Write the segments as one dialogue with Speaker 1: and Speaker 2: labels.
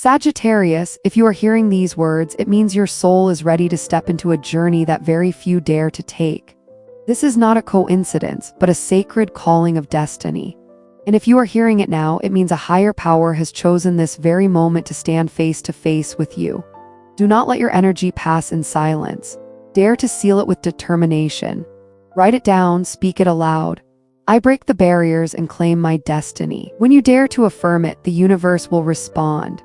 Speaker 1: Sagittarius, if you are hearing these words, it means your soul is ready to step into a journey that very few dare to take. This is not a coincidence, but a sacred calling of destiny. And if you are hearing it now, it means a higher power has chosen this very moment to stand face to face with you. Do not let your energy pass in silence. Dare to seal it with determination. Write it down, speak it aloud. I break the barriers and claim my destiny. When you dare to affirm it, the universe will respond.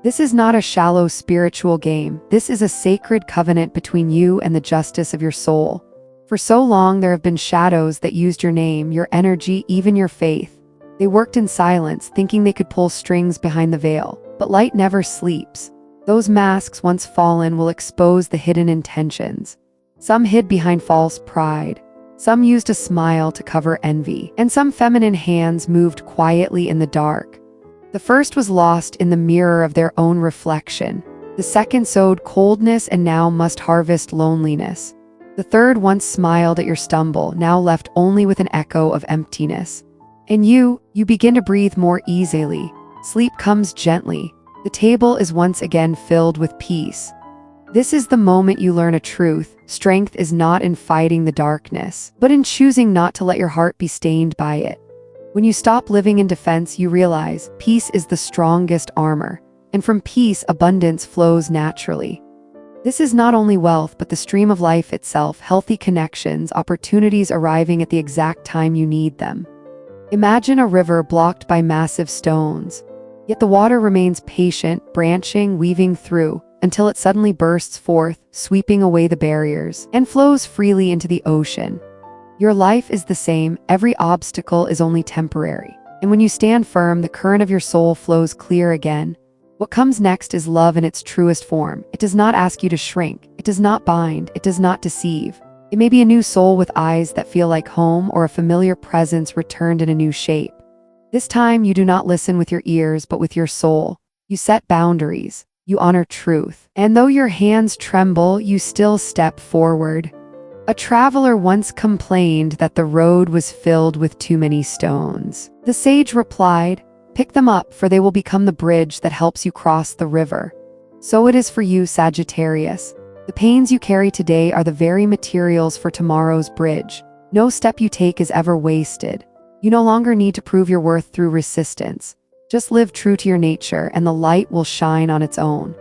Speaker 1: This is not a shallow spiritual game. This is a sacred covenant between you and the justice of your soul. For so long, there have been shadows that used your name, your energy, even your faith. They worked in silence, thinking they could pull strings behind the veil. But light never sleeps. Those masks, once fallen, will expose the hidden intentions. Some hid behind false pride. Some used a smile to cover envy. And some feminine hands moved quietly in the dark. The first was lost in the mirror of their own reflection. The second sowed coldness and now must harvest loneliness. The third once smiled at your stumble, now left only with an echo of emptiness. And you begin to breathe more easily. Sleep comes gently. The table is once again filled with peace. This is the moment you learn a truth. Strength is not in fighting the darkness, but in choosing not to let your heart be stained by it. When you stop living in defense, you realize peace is the strongest armor, and from peace, abundance flows naturally. This is not only wealth, but the stream of life itself, healthy connections, opportunities arriving at the exact time you need them. Imagine a river blocked by massive stones, yet the water remains patient, branching, weaving through, until it suddenly bursts forth, sweeping away the barriers, and flows freely into the ocean. Your life is the same. Every obstacle is only temporary. And when you stand firm, the current of your soul flows clear again. What comes next is love in its truest form. It does not ask you to shrink. It does not bind. It does not deceive. It may be a new soul with eyes that feel like home, or a familiar presence returned in a new shape. This time, you do not listen with your ears, but with your soul. You set boundaries. You honor truth. And though your hands tremble, you still step forward. A traveler once complained that the road was filled with too many stones. The sage replied, "Pick them up, for they will become the bridge that helps you cross the river." So it is for you, Sagittarius. The pains you carry today are the very materials for tomorrow's bridge. No step you take is ever wasted. You no longer need to prove your worth through resistance. Just live true to your nature, and the light will shine on its own.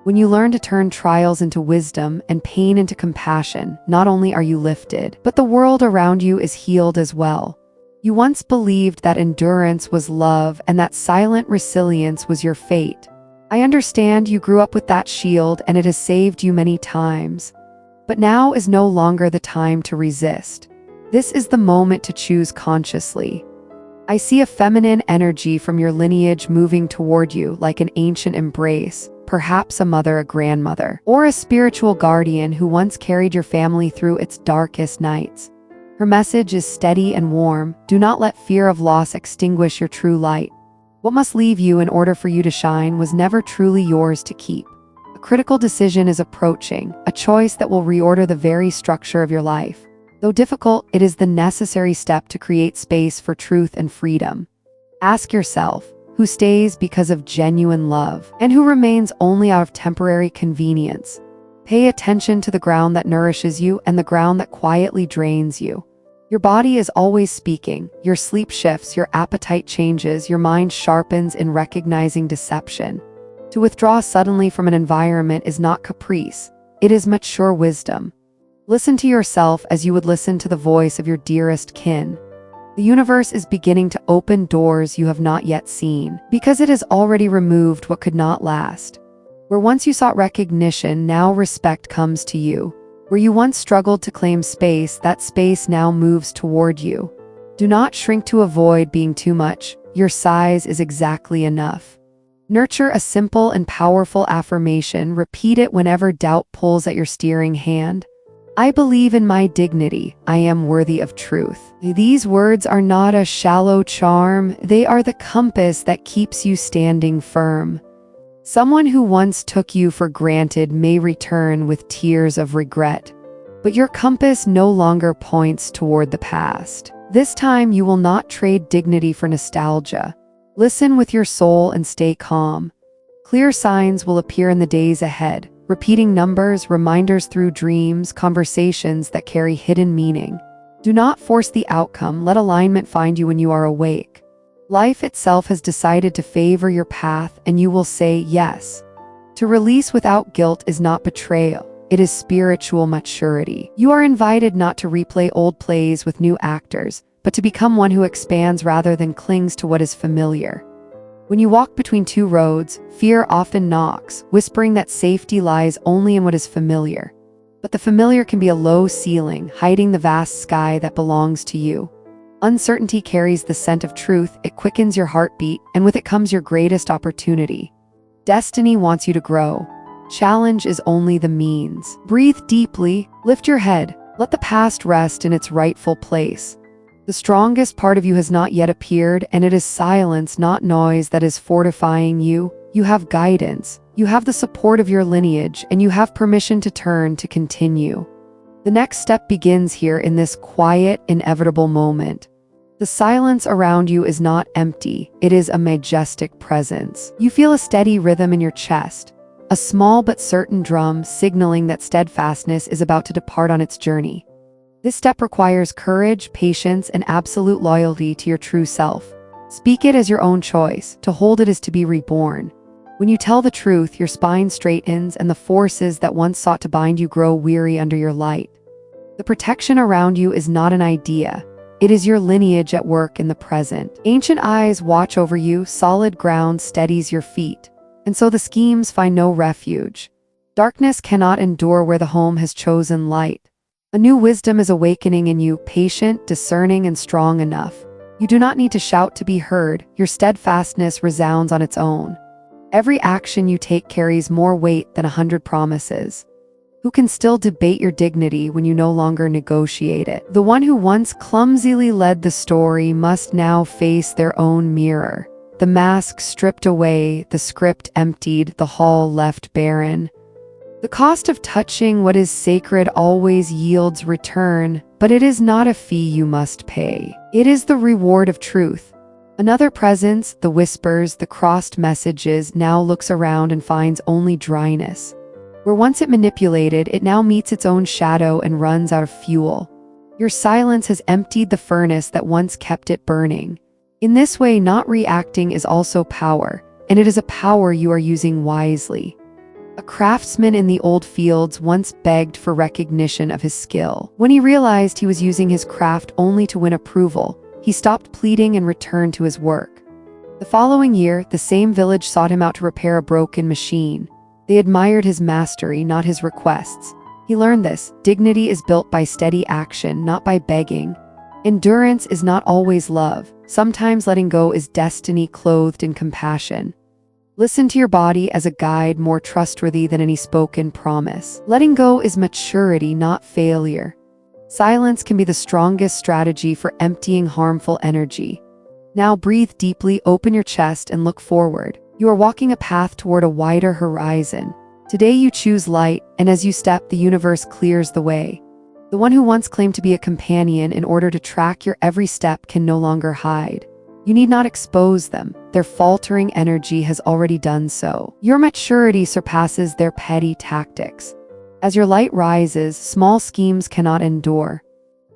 Speaker 1: When you learn to turn trials into wisdom and pain into compassion, not only are you lifted, but the world around you is healed as well. You once believed that endurance was love and that silent resilience was your fate. I understand you grew up with that shield and it has saved you many times. But now is no longer the time to resist. This is the moment to choose consciously. I see a feminine energy from your lineage moving toward you like an ancient embrace. Perhaps a mother, a grandmother, or a spiritual guardian who once carried your family through its darkest nights. Her message is steady and warm. Do not let fear of loss extinguish your true light. What must leave you in order for you to shine was never truly yours to keep. A critical decision is approaching, a choice that will reorder the very structure of your life. Though difficult, it is the necessary step to create space for truth and freedom. Ask yourself, who stays because of genuine love, and who remains only out of temporary convenience? Pay attention to the ground that nourishes you and the ground that quietly drains you. Your body is always speaking. Your sleep shifts, your appetite changes, your mind sharpens in recognizing deception. To withdraw suddenly from an environment is not caprice. It is mature wisdom. Listen to yourself as you would listen to the voice of your dearest kin. The universe is beginning to open doors you have not yet seen, because it has already removed what could not last. Where once you sought recognition, now respect comes to you. Where you once struggled to claim space, that space now moves toward you. Do not shrink to avoid being too much. Your size is exactly enough. Nurture a simple and powerful affirmation. Repeat it whenever doubt pulls at your steering hand. I believe in my dignity. I am worthy of truth. These words are not a shallow charm. They are the compass that keeps you standing firm. Someone who once took you for granted may return with tears of regret, but your compass no longer points toward the past. This time you will not trade dignity for nostalgia. Listen with your soul and stay calm. Clear signs will appear in the days ahead, repeating numbers, reminders through dreams, conversations that carry hidden meaning. Do not force the outcome, let alignment find you when you are awake. Life itself has decided to favor your path, and you will say yes. To release without guilt is not betrayal, it is spiritual maturity. You are invited not to replay old plays with new actors, but to become one who expands rather than clings to what is familiar. When you walk between two roads, fear often knocks, whispering that safety lies only in what is familiar. But the familiar can be a low ceiling, hiding the vast sky that belongs to you. Uncertainty carries the scent of truth, it quickens your heartbeat, and with it comes your greatest opportunity. Destiny wants you to grow. Challenge is only the means. Breathe deeply, lift your head, let the past rest in its rightful place. The strongest part of you has not yet appeared, and it is silence, not noise, that is fortifying you. You have guidance, you have the support of your lineage, and you have permission to turn to continue. The next step begins here in this quiet, inevitable moment. The silence around you is not empty, it is a majestic presence. You feel a steady rhythm in your chest, a small but certain drum signaling that steadfastness is about to depart on its journey. This step requires courage, patience, and absolute loyalty to your true self. Speak it as your own choice, to hold it is to be reborn. When you tell the truth, your spine straightens and the forces that once sought to bind you grow weary under your light. The protection around you is not an idea. It is your lineage at work in the present. Ancient eyes watch over you, solid ground steadies your feet. And so the schemes find no refuge. Darkness cannot endure where the home has chosen light. A new wisdom is awakening in you, patient, discerning, and strong enough. You do not need to shout to be heard, your steadfastness resounds on its own. Every action you take carries more weight than 100 promises. Who can still debate your dignity when you no longer negotiate it? The one who once clumsily led the story must now face their own mirror. The mask stripped away, the script emptied, the hall left barren. The cost of touching what is sacred always yields return, but it is not a fee you must pay. It is the reward of truth. Another presence, the whispers, the crossed messages, now looks around and finds only dryness. Where once it manipulated, it now meets its own shadow and runs out of fuel. Your silence has emptied the furnace that once kept it burning. In this way, not reacting is also power, and it is a power you are using wisely. A craftsman in the old fields once begged for recognition of his skill. When he realized he was using his craft only to win approval, he stopped pleading and returned to his work. The following year, the same village sought him out to repair a broken machine. They admired his mastery, not his requests. He learned this: dignity is built by steady action, not by begging. Endurance is not always love. Sometimes letting go is destiny clothed in compassion. Listen to your body as a guide more trustworthy than any spoken promise. Letting go is maturity, not failure. Silence can be the strongest strategy for emptying harmful energy. Now breathe deeply, open your chest, and look forward. You are walking a path toward a wider horizon. Today you choose light, and as you step, the universe clears the way. The one who once claimed to be a companion in order to track your every step can no longer hide. You need not expose them. Their faltering energy has already done so. Your maturity surpasses their petty tactics. As your light rises, small schemes cannot endure.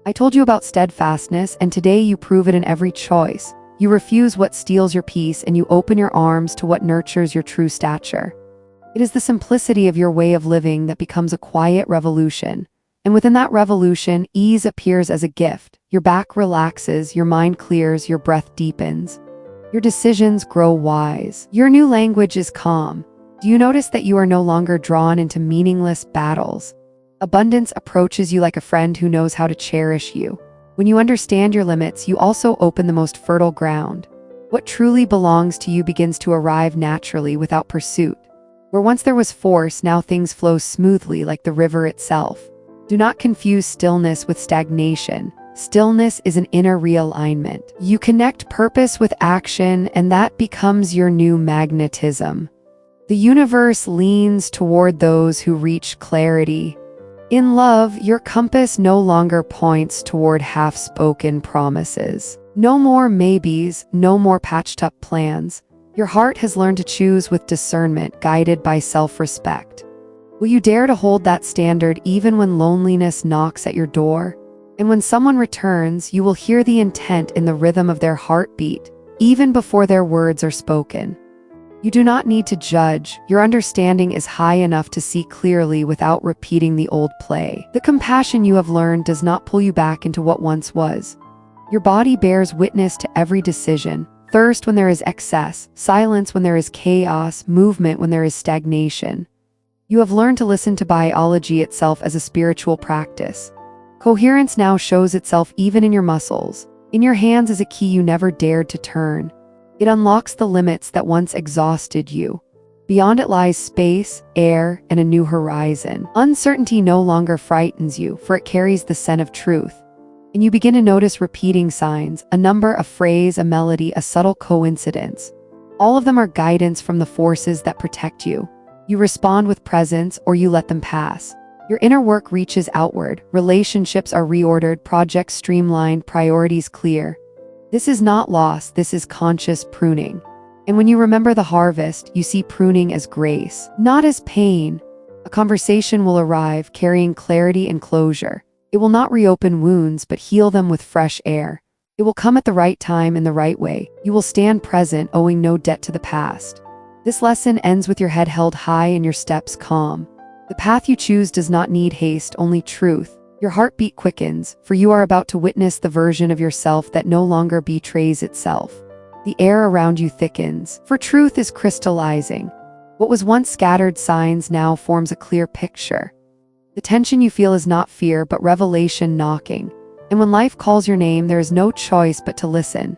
Speaker 1: I told you about steadfastness, and today you prove it in every choice. You refuse what steals your peace, and you open your arms to what nurtures your true stature. It is the simplicity of your way of living that becomes a quiet revolution. And within that revolution, ease appears as a gift. Your back relaxes, your mind clears, your breath deepens. Your decisions grow wise. Your new language is calm. Do you notice that you are no longer drawn into meaningless battles? Abundance approaches you like a friend who knows how to cherish you. When you understand your limits, you also open the most fertile ground. What truly belongs to you begins to arrive naturally without pursuit. Where once there was force, now things flow smoothly like the river itself. Do not confuse stillness with stagnation. Stillness is an inner realignment. You connect purpose with action, and that becomes your new magnetism. The universe leans toward those who reach clarity. In love, your compass no longer points toward half-spoken promises. No more maybes, no more patched-up plans. Your heart has learned to choose with discernment, guided by self-respect. Will you dare to hold that standard even when loneliness knocks at your door? And when someone returns, you will hear the intent in the rhythm of their heartbeat, even before their words are spoken. You do not need to judge. Your understanding is high enough to see clearly without repeating the old play. The compassion you have learned does not pull you back into what once was. Your body bears witness to every decision. Thirst when there is excess, silence when there is chaos, movement when there is stagnation. You have learned to listen to biology itself as a spiritual practice. Coherence now shows itself even in your muscles. In your hands is a key you never dared to turn. It unlocks the limits that once exhausted you. Beyond it lies space, air, and a new horizon. Uncertainty no longer frightens you, for it carries the scent of truth. And you begin to notice repeating signs, a number, a phrase, a melody, a subtle coincidence. All of them are guidance from the forces that protect you. You respond with presence, or you let them pass. Your inner work reaches outward, relationships are reordered, projects streamlined, priorities clear. This is not loss, this is conscious pruning. And when you remember the harvest, you see pruning as grace, not as pain. A conversation will arrive, carrying clarity and closure. It will not reopen wounds, but heal them with fresh air. It will come at the right time in the right way. You will stand present, owing no debt to the past. This lesson ends with your head held high and your steps calm. The path you choose does not need haste, only truth. Your heartbeat quickens, for you are about to witness the version of yourself that no longer betrays itself. The air around you thickens, for truth is crystallizing. What was once scattered signs now forms a clear picture. The tension you feel is not fear, but revelation knocking. And when life calls your name, there is no choice but to listen.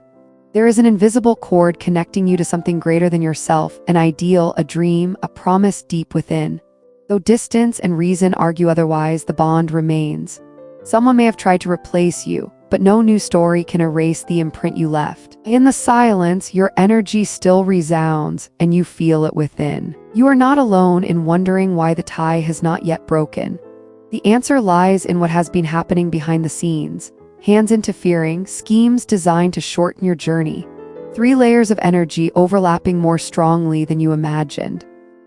Speaker 1: There is an invisible cord connecting you to something greater than yourself, an ideal, a dream, a promise deep within. Though distance and reason argue otherwise, the bond remains. Someone may have tried to replace you, but no new story can erase the imprint you left. In the silence, your energy still resounds, and you feel it within. You are not alone in wondering why the tie has not yet broken. The answer lies in what has been happening behind the scenes. Hands interfering, schemes designed to shorten your journey. 3 layers of energy overlapping more strongly than you imagined.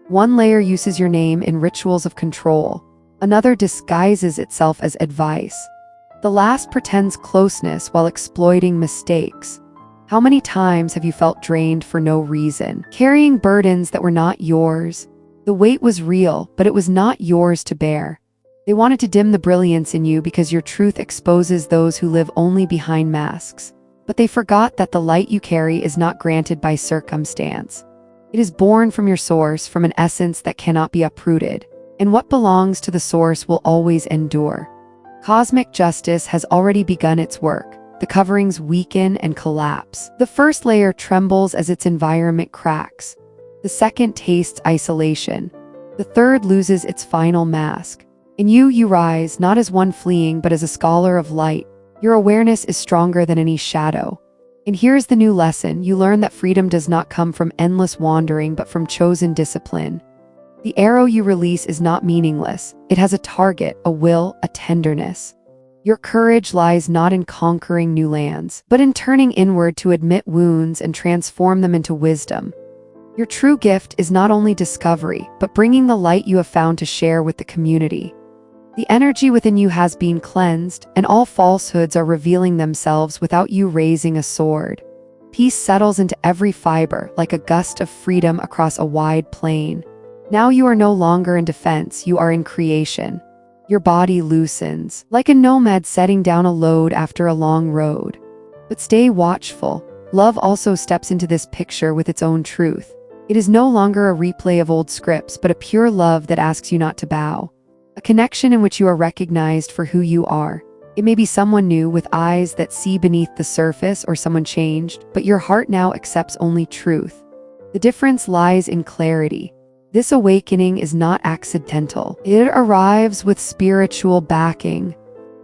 Speaker 1: One layer uses your name in rituals of control. Another disguises itself as advice. The last pretends closeness while exploiting mistakes. How many times have you felt drained for no reason, carrying burdens that were not yours? The weight was real, but it was not yours to bear. They wanted to dim the brilliance in you because your truth exposes those who live only behind masks. But they forgot that the light you carry is not granted by circumstance. It is born from your source, from an essence that cannot be uprooted. And what belongs to the source will always endure. Cosmic justice has already begun its work. The coverings weaken and collapse. The first layer trembles as its environment cracks. The second tastes isolation. The third loses its final mask. In you rise, not as one fleeing, but as a scholar of light. Your awareness is stronger than any shadow. And here's the new lesson. You learn that freedom does not come from endless wandering, but from chosen discipline. The arrow you release is not meaningless. It has a target, a will, a tenderness. Your courage lies not in conquering new lands, but in turning inward to admit wounds and transform them into wisdom. Your true gift is not only discovery, but bringing the light you have found to share with the community. The energy within you has been cleansed, and all falsehoods are revealing themselves without you raising a sword. Peace settles into every fiber, like a gust of freedom across a wide plain. Now you are no longer in defense, you are in creation. Your body loosens, like a nomad setting down a load after a long road. But stay watchful. Love also steps into this picture with its own truth. It is no longer a replay of old scripts, but a pure love that asks you not to bow. A connection in which you are recognized for who you are. It may be someone new with eyes that see beneath the surface, or someone changed, but your heart now accepts only truth. The difference lies in clarity. This awakening is not accidental. It arrives with spiritual backing.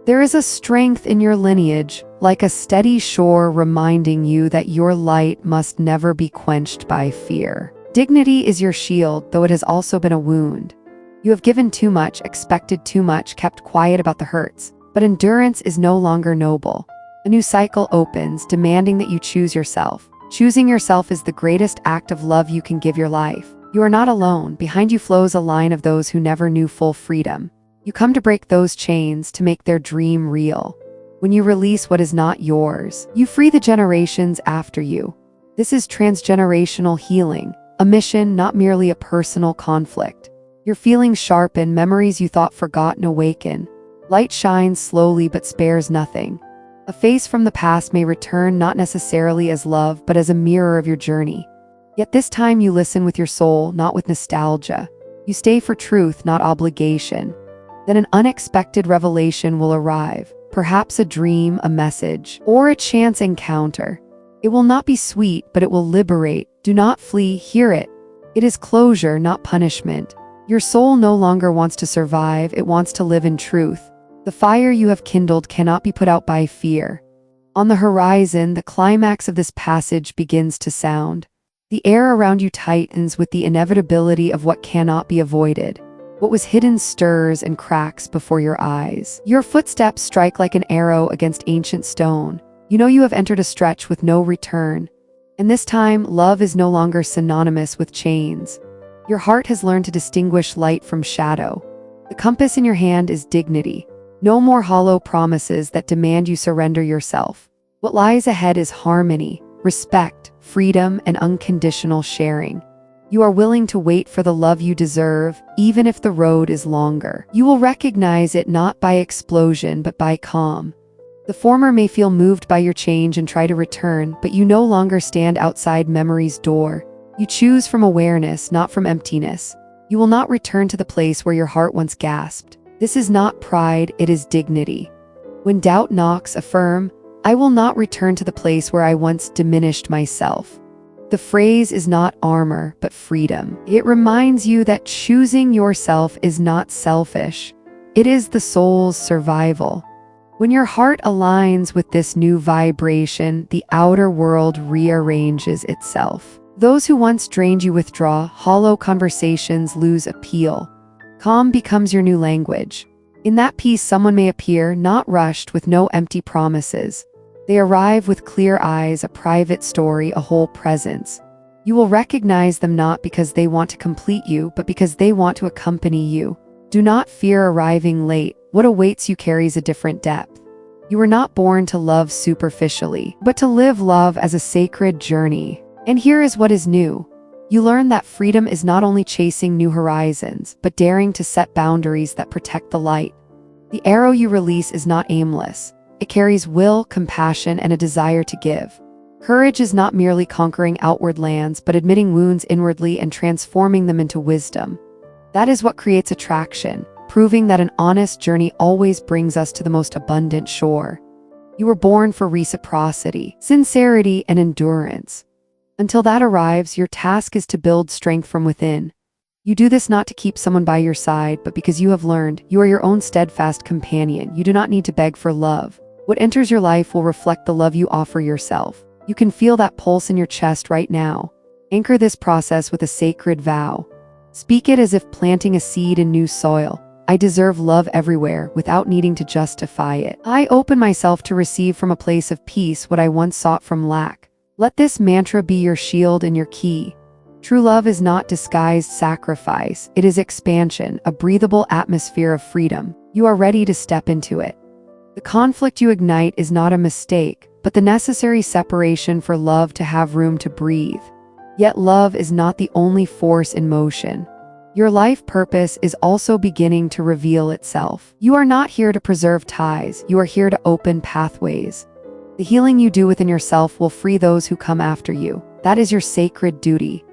Speaker 1: There is a strength in your lineage, like a steady shore reminding you that your light must never be quenched by fear. Dignity is your shield, though it has also been a wound. You have given too much, expected too much, kept quiet about the hurts. But endurance is no longer noble. A new cycle opens, demanding that you choose yourself. Choosing yourself is the greatest act of love you can give your life. You are not alone. Behind you flows a line of those who never knew full freedom. You come to break those chains, to make their dream real. When you release what is not yours, you free the generations after you. This is transgenerational healing, a mission, not merely a personal conflict. Your feelings sharpen, memories you thought forgotten awaken. Light shines slowly but spares nothing. A face from the past may return, not necessarily as love, but as a mirror of your journey. Yet this time you listen with your soul, not with nostalgia. You stay for truth, not obligation. Then an unexpected revelation will arrive, perhaps a dream, a message, or a chance encounter. It will not be sweet, but it will liberate. Do not flee, hear it. It is closure, not punishment. Your soul no longer wants to survive, it wants to live in truth. The fire you have kindled cannot be put out by fear. On the horizon, the climax of this passage begins to sound. The air around you tightens with the inevitability of what cannot be avoided. What was hidden stirs and cracks before your eyes. Your footsteps strike like an arrow against ancient stone. You know you have entered a stretch with no return. And this time, love is no longer synonymous with chains. Your heart has learned to distinguish light from shadow. The compass in your hand is dignity. No more hollow promises that demand you surrender yourself. What lies ahead is harmony, respect, freedom, and unconditional sharing. You are willing to wait for the love you deserve, even if the road is longer. You will recognize it not by explosion, but by calm. The former may feel moved by your change and try to return, but you no longer stand outside memory's door. You choose from awareness, not from emptiness. You will not return to the place where your heart once gasped. This is not pride, it is dignity. When doubt knocks, affirm, I will not return to the place where I once diminished myself. The phrase is not armor, but freedom. It reminds you that choosing yourself is not selfish. It is the soul's survival. When your heart aligns with this new vibration, the outer world rearranges itself. Those who once drained you withdraw, hollow conversations lose appeal. Calm becomes your new language. In that peace, someone may appear, not rushed, with no empty promises. They arrive with clear eyes, a private story, a whole presence. You will recognize them not because they want to complete you, but because they want to accompany you. Do not fear arriving late. What awaits you carries a different depth. You were not born to love superficially, but to live love as a sacred journey. And here is what is new. You learn that freedom is not only chasing new horizons, but daring to set boundaries that protect the light. The arrow you release is not aimless. It carries will, compassion, and a desire to give. Courage is not merely conquering outward lands, but admitting wounds inwardly and transforming them into wisdom. That is what creates attraction, proving that an honest journey always brings us to the most abundant shore. You were born for reciprocity, sincerity, and endurance. Until that arrives, your task is to build strength from within. You do this not to keep someone by your side, but because you have learned you are your own steadfast companion. You do not need to beg for love. What enters your life will reflect the love you offer yourself. You can feel that pulse in your chest right now. Anchor this process with a sacred vow. Speak it as if planting a seed in new soil. I deserve love everywhere, without needing to justify it. I open myself to receive from a place of peace what I once sought from lack. Let this mantra be your shield and your key. True love is not disguised sacrifice. It is expansion, a breathable atmosphere of freedom. You are ready to step into it. The conflict you ignite is not a mistake, but the necessary separation for love to have room to breathe. Yet love is not the only force in motion. Your life purpose is also beginning to reveal itself. You are not here to preserve ties, you are here to open pathways. The healing you do within yourself will free those who come after you. That is your sacred duty.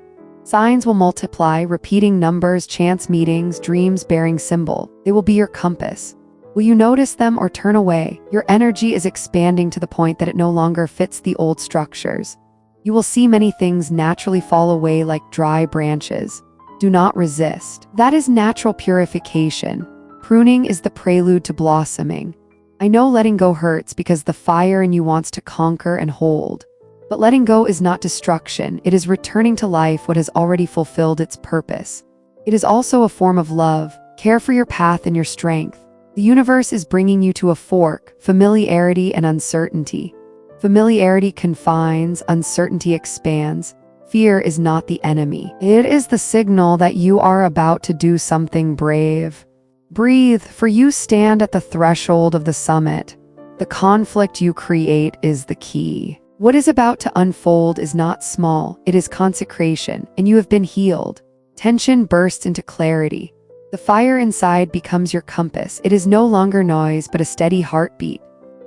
Speaker 1: Signs will multiply, repeating numbers, chance meetings, dreams bearing symbol. They will be your compass. Will you notice them or turn away? Your energy is expanding to the point that it no longer fits the old structures. You will see many things naturally fall away like dry branches. Do not resist. That is natural purification. Pruning is the prelude to blossoming. I know letting go hurts because the fire in you wants to conquer and hold. But letting go is not destruction. It is returning to life what has already fulfilled its purpose. It is also a form of love. Care for your path and your strength. The universe is bringing you to a fork, familiarity and uncertainty. Familiarity confines, uncertainty expands. Fear is not the enemy. It is the signal that you are about to do something brave. Breathe, for you stand at the threshold of the summit. The conflict you create is the key. What is about to unfold is not small, it is consecration, and you have been healed. Tension bursts into clarity. The fire inside becomes your compass. It is no longer noise, but a steady heartbeat.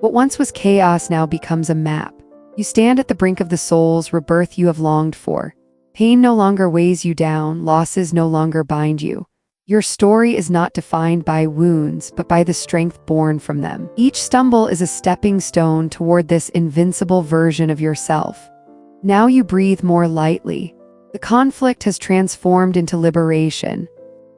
Speaker 1: What once was chaos now becomes a map. You stand at the brink of the soul's rebirth you have longed for. Pain no longer weighs you down, losses no longer bind you. Your story is not defined by wounds, but by the strength born from them. Each stumble is a stepping stone toward this invincible version of yourself. Now you breathe more lightly. The conflict has transformed into liberation.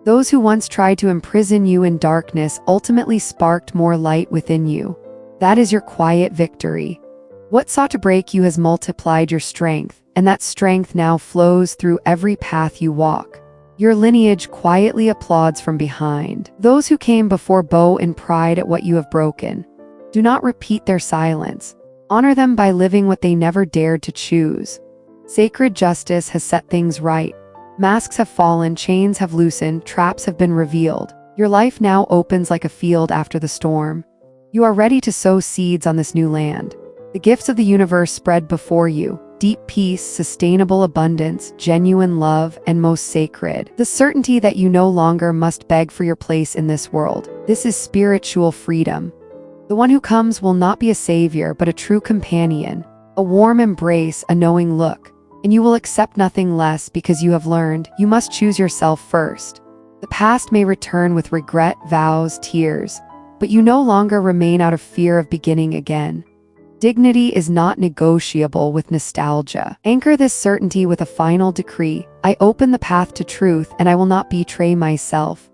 Speaker 1: Those who once tried to imprison you in darkness ultimately sparked more light within you. That is your quiet victory. What sought to break you has multiplied your strength, and that strength now flows through every path you walk. Your lineage quietly applauds from behind. Those who came before bow in pride at what you have broken. Do not repeat their silence. Honor them by living what they never dared to choose. Sacred justice has set things right. Masks have fallen, chains have loosened, traps have been revealed. Your life now opens like a field after the storm. You are ready to sow seeds on this new land. The gifts of the universe spread before you. Deep peace, sustainable abundance, genuine love, and most sacred, the certainty that you no longer must beg for your place in this world. This is spiritual freedom. The one who comes will not be a savior, but a true companion, a warm embrace, a knowing look, and you will accept nothing less because you have learned you must choose yourself first. The past may return with regret, vows, tears, but you no longer remain out of fear of beginning again. Dignity is not negotiable with nostalgia. Anchor this certainty with a final decree. I open the path to truth, and I will not betray myself.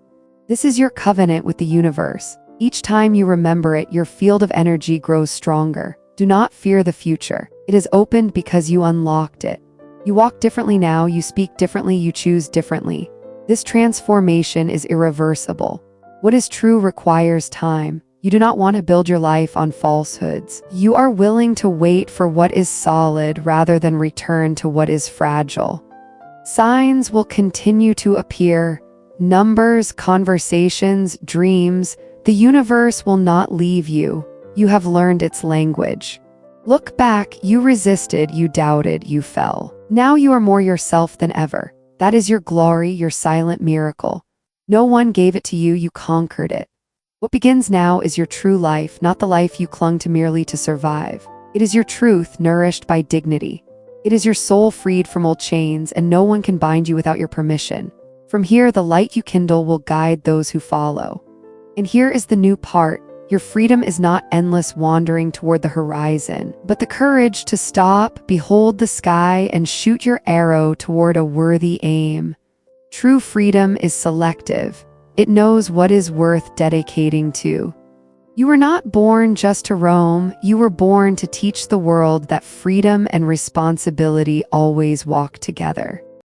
Speaker 1: This is your covenant with the universe. Each time you remember it, your field of energy grows stronger. Do not fear the future. It is opened because you unlocked it. You walk differently now, you speak differently, you choose differently. This transformation is irreversible. What is true requires time. You do not want to build your life on falsehoods. You are willing to wait for what is solid rather than return to what is fragile. Signs will continue to appear. Numbers, conversations, dreams. The universe will not leave you. You have learned its language. Look back, you resisted, you doubted, you fell. Now you are more yourself than ever. That is your glory, your silent miracle. No one gave it to you, you conquered it. What begins now is your true life, not the life you clung to merely to survive. It is your truth nourished by dignity. It is your soul freed from old chains, and no one can bind you without your permission. From here, the light you kindle will guide those who follow. And here is the new part. Your freedom is not endless wandering toward the horizon, but the courage to stop, behold the sky, and shoot your arrow toward a worthy aim. True freedom is selective. It knows what is worth dedicating to. You were not born just to roam. You were born to teach the world that freedom and responsibility always walk together.